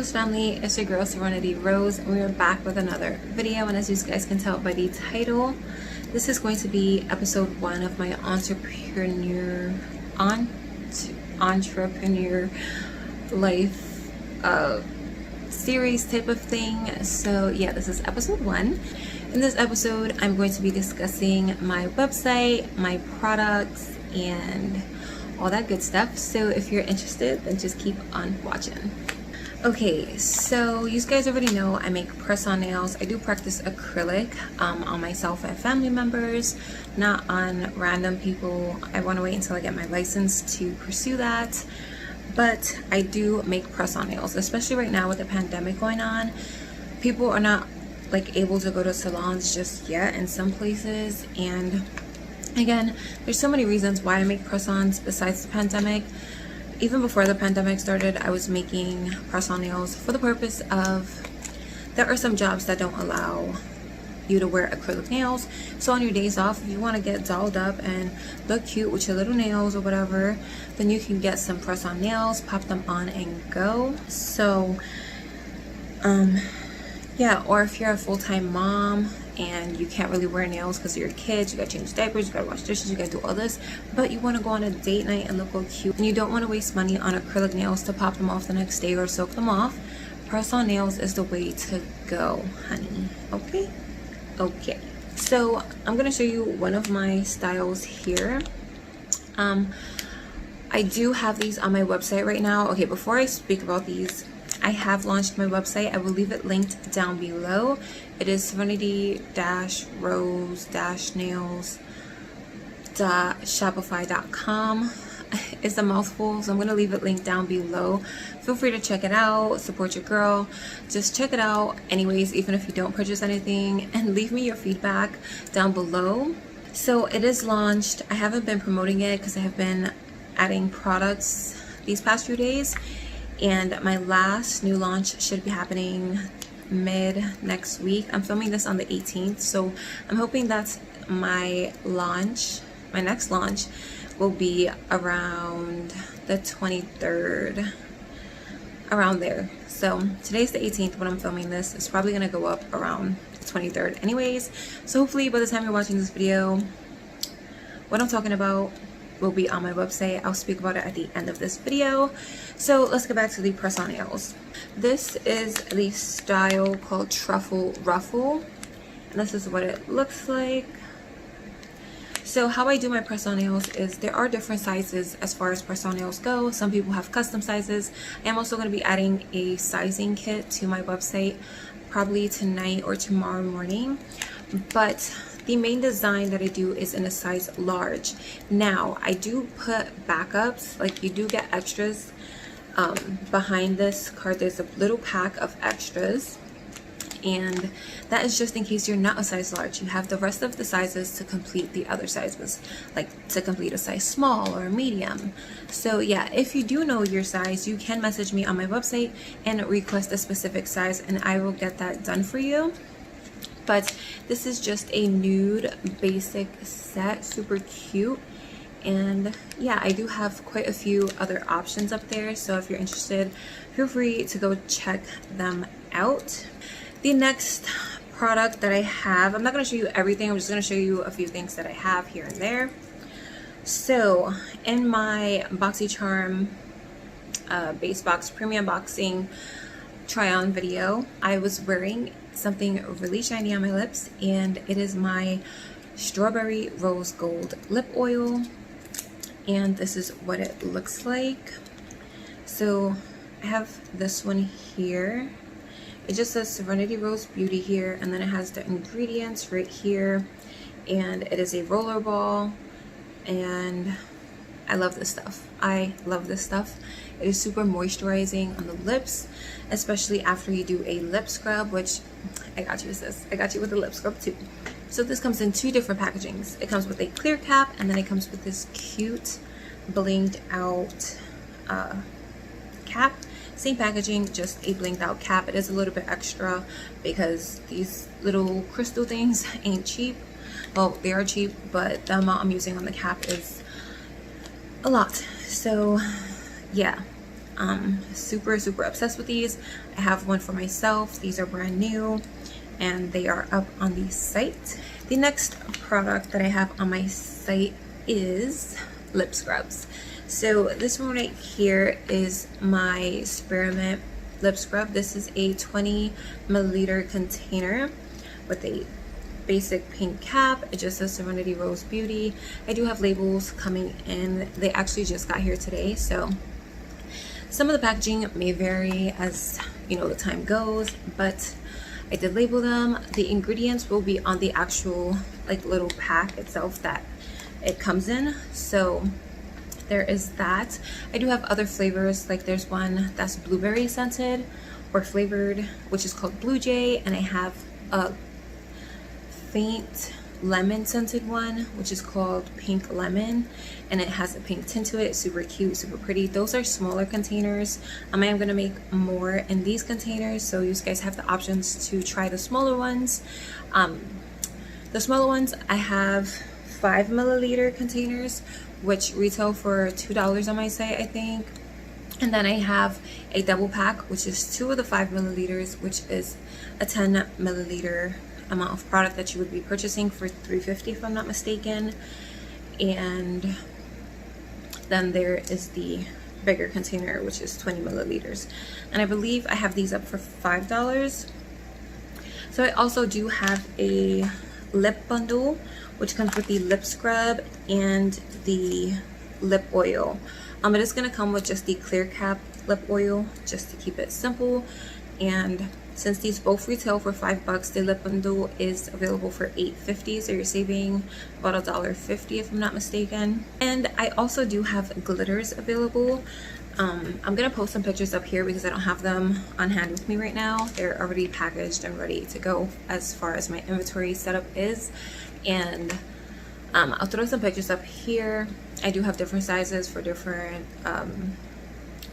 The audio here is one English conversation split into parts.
Rose family, it's your girl Serenity Rose, and we are back with another video. And as you guys can tell by the title, this is going to be episode 1 of my entrepreneur life series type of thing. So yeah, this is episode 1. In this episode, I'm going to be discussing my website, my products, and all that good stuff. So if you're interested, then just keep on watching. Okay, so you guys already know I make press-on nails. I do practice acrylic on myself and family members, not on random people. I want to wait until I get my license to pursue that, but I do make press-on nails, especially right now with the pandemic going on. People are not like able to go to salons just yet in some places, and again, there's so many reasons why I make press-ons besides the pandemic. Even before the pandemic started, I was making press-on nails for the purpose of, there are some jobs that don't allow you to wear acrylic nails. So on your days off, if you want to get dolled up and look cute with your little nails or whatever, then you can get some press-on nails, pop them on and go. So yeah, or if you're a full-time mom and you can't really wear nails because of your kids, you gotta change diapers, you gotta wash dishes, you gotta do all this, but you want to go on a date night and look all cute, and you don't want to waste money on acrylic nails to pop them off the next day or soak them off, press-on nails is the way to go, honey. Okay, so I'm gonna show you one of my styles here. I do have these on my website right now. Okay, before I speak about these, I have launched my website. I will leave it linked down below. It is serenity-rose-nails.shopify.com. It's a mouthful, so I'm going to leave it linked down below. Feel free to check it out, support your girl. Just check it out anyways, even if you don't purchase anything, and leave me your feedback down below. So it is launched. I haven't been promoting it because I have been adding products these past few days, and my last new launch should be happening mid next week. I'm filming this on the 18th, so I'm hoping that my next launch will be around the 23rd, around there. So today's the 18th when I'm filming this. It's probably gonna go up around the 23rd anyways, so hopefully by the time you're watching this video, what I'm talking about will be on my website. I'll speak about it at the end of this video. So let's get back to the press-on nails. This is the style called Truffle Ruffle, and this is what it looks like. So how I do my press-on nails is there are different sizes as far as press-on nails go. Some people have custom sizes. I am also going to be adding a sizing kit to my website probably tonight or tomorrow morning, but the main design that I do is in a size large. Now, I do put backups, like you do get extras behind this card. There's a little pack of extras, and that is just in case you're not a size large. You have the rest of the sizes to complete the other sizes, like to complete a size small or medium. So yeah, if you do know your size, you can message me on my website and request a specific size, and I will get that done for you. But this is just a nude basic set, super cute. And yeah, I do have quite a few other options up there, so if you're interested, feel free to go check them out. The next product that I have, I'm not going to show you everything, I'm just going to show you a few things that I have here and there. So in my BoxyCharm base box premium boxing try on video, I was wearing something really shiny on my lips, and it is my strawberry rose gold lip oil, and this is what it looks like. So I have this one here. It just says Serenity Rose Beauty here, and then it has the ingredients right here, and it is a roller ball, and I love this stuff. I love this stuff. It is super moisturizing on the lips, especially after you do a lip scrub, which I got you with this. I got you with the lip scrub too. So this comes in 2 different packagings. It comes with a clear cap, and then it comes with this cute blinged out cap. Same packaging, just a blinged out cap. It is a little bit extra because these little crystal things ain't cheap. Well, they are cheap, but the amount I'm using on the cap is a lot. So yeah, Super obsessed with these. I have one for myself. These are brand new and they are up on the site. The next product that I have on my site is lip scrubs. So this one right here is my Spearmint lip scrub. This is a 20 milliliter container with a basic pink cap. It just says Serenity Rose Beauty. I do have labels coming in. They actually just got here today, so some of the packaging may vary as you know the time goes, but I did label them. The ingredients will be on the actual like little pack itself that it comes in, so there is that. I do have other flavors, like there's one that's blueberry scented or flavored, which is called Blue Jay, and I have a faint lemon scented one which is called Pink Lemon, and it has a pink tint to it. Super cute, super pretty. Those are smaller containers. I am going to make more in these containers, so you guys have the options to try the smaller ones. The smaller ones, I have 5 milliliter containers which retail for $2 on my site, I think. And then I have a double pack, which is 2 of the 5 milliliters, which is a 10 milliliter amount of product that you would be purchasing for $3.50 if I'm not mistaken. And then there is the bigger container, which is 20 milliliters, and I believe I have these up for $5. So I also do have a lip bundle which comes with the lip scrub and the lip oil. It is going to come with just the clear cap lip oil just to keep it simple, and since these both retail for $5, the lip bundle is available for $8.50, so you're saving about $1.50 if I'm not mistaken. And I also do have glitters available. I'm gonna post some pictures up here because I don't have them on hand with me right now. They're already packaged and ready to go as far as my inventory setup is, and I'll throw some pictures up here. I do have different sizes for different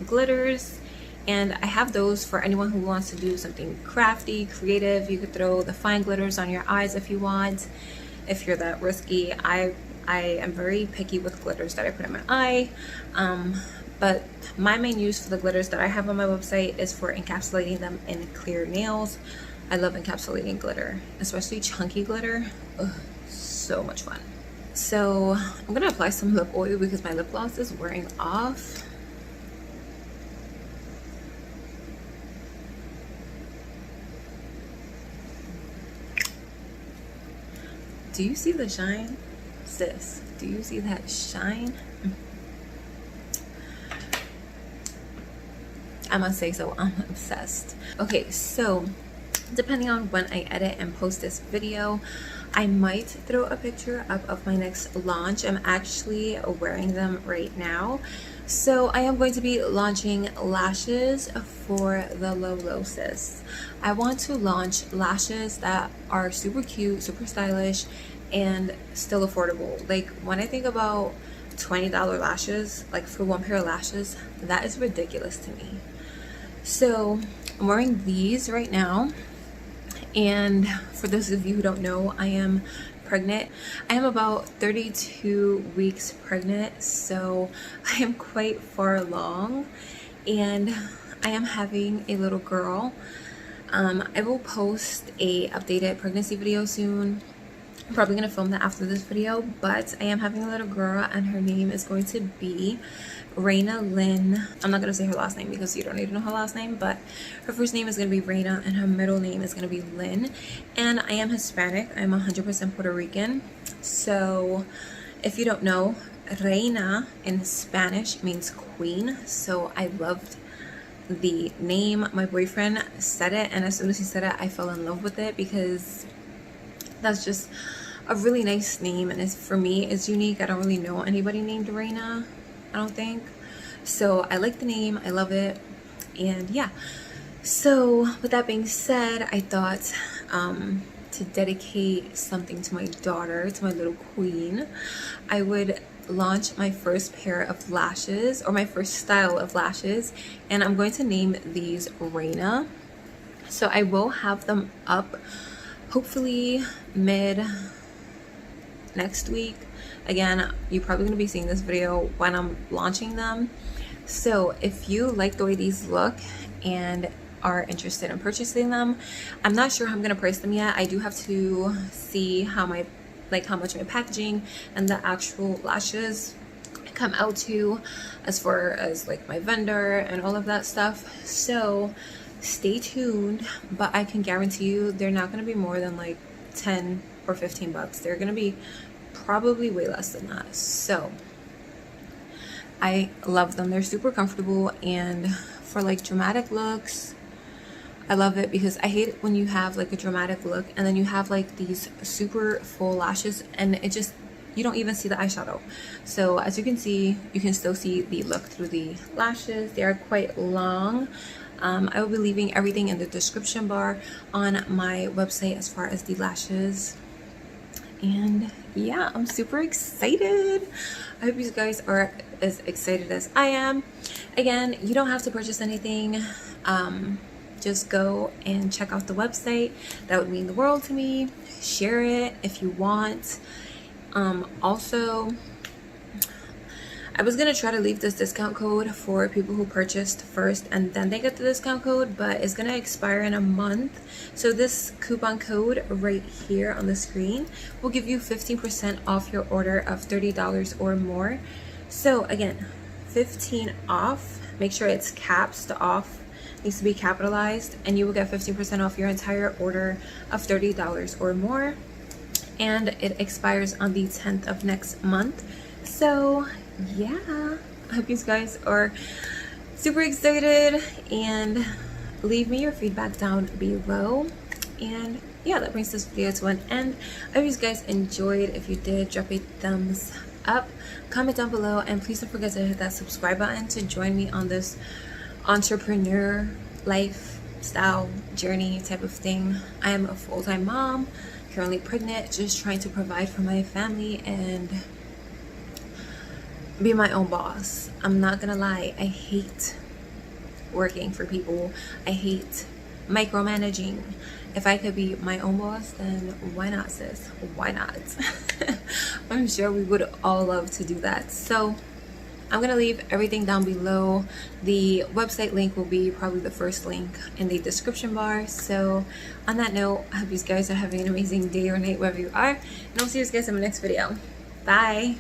glitters, and I have those for anyone who wants to do something crafty, creative. You could throw the fine glitters on your eyes if you want, if you're that risky. I am very picky with glitters that I put in my eye, but my main use for the glitters that I have on my website is for encapsulating them in clear nails. I love encapsulating glitter, especially chunky glitter. Ugh, so much fun. So I'm gonna apply some lip oil because my lip gloss is wearing off. Do you see the shine, sis? Do you see that shine? I must say so. I'm obsessed. Okay, so depending on when I edit and post this video, I might throw a picture up of my next launch. I'm actually wearing them right now. So I am going to be launching lashes for the Low sis. I want to launch lashes that are super cute, super stylish, and still affordable. Like when I think about $20 lashes, like for one pair of lashes, that is ridiculous to me. So I'm wearing these right now. And for those of you who don't know, I am pregnant. I am about 32 weeks pregnant, so I am quite far along, and I am having a little girl. I will post a updated pregnancy video soon. I'm probably gonna film that after this video, but I am having a little girl and her name is going to be Raina Lynn. I'm not gonna say her last name because you don't need to know her last name, but her first name is gonna be Raina and her middle name is gonna be Lynn. And I am Hispanic. I'm 100% Puerto Rican. So if you don't know, Reina in Spanish means queen. So I loved the name. My boyfriend said it, and as soon as he said it, I fell in love with it because that's just a really nice name, and it's, for me, it's unique. I don't really know anybody named Reina, I don't think. So I like the name, I love it, and yeah. So with that being said, I thought to dedicate something to my daughter, to my little queen, I would launch my first pair of lashes, or my first style of lashes, and I'm going to name these Reina. So I will have them up hopefully mid next week. Again, you're probably going to be seeing this video when I'm launching them, So if you like the way these look and are interested in purchasing them, I'm not sure how I'm gonna price them yet. I do have to see how much my packaging and the actual lashes come out to, as far as like my vendor and all of that stuff. So stay tuned, but I can guarantee you they're not going to be more than like 10 or 15 bucks. They're going to be probably way less than that. So I love them. They're super comfortable, and for like dramatic looks, I love it, because I hate it when you have like a dramatic look and then you have like these super full lashes and it just, you don't even see the eyeshadow. So as you can see, you can still see the look through the lashes. They are quite long. I will be leaving everything in the description bar on my website as far as the lashes. And yeah, I'm super excited. I hope you guys are as excited as I am. Again, you don't have to purchase anything. Just go and check out the website. That would mean the world to me. Share it if you want. Also, I was gonna try to leave this discount code for people who purchased first and then they get the discount code, but it's gonna expire in a month. So this coupon code right here on the screen will give you 15% off your order of $30 or more. So again, 15 off. Make sure it's caps. The off needs to be capitalized, and you will get 15% off your entire order of $30 or more. And it expires on the 10th of next month. So yeah, I hope you guys are super excited, and leave me your feedback down below. And yeah, that brings this video to an end. I hope you guys enjoyed. If you did, drop a thumbs up, comment down below, and please don't forget to hit that subscribe button to join me on this entrepreneur lifestyle journey type of thing. I am a full-time mom, currently pregnant, just trying to provide for my family and be my own boss. I'm not gonna lie, I hate working for people. I hate micromanaging. If I could be my own boss, then why not, sis? Why not? I'm sure we would all love to do that. So I'm gonna leave everything down below. The website link will be probably the first link in the description bar. So on that note, I hope you guys are having an amazing day or night wherever you are, and I'll see you guys in my next video. Bye.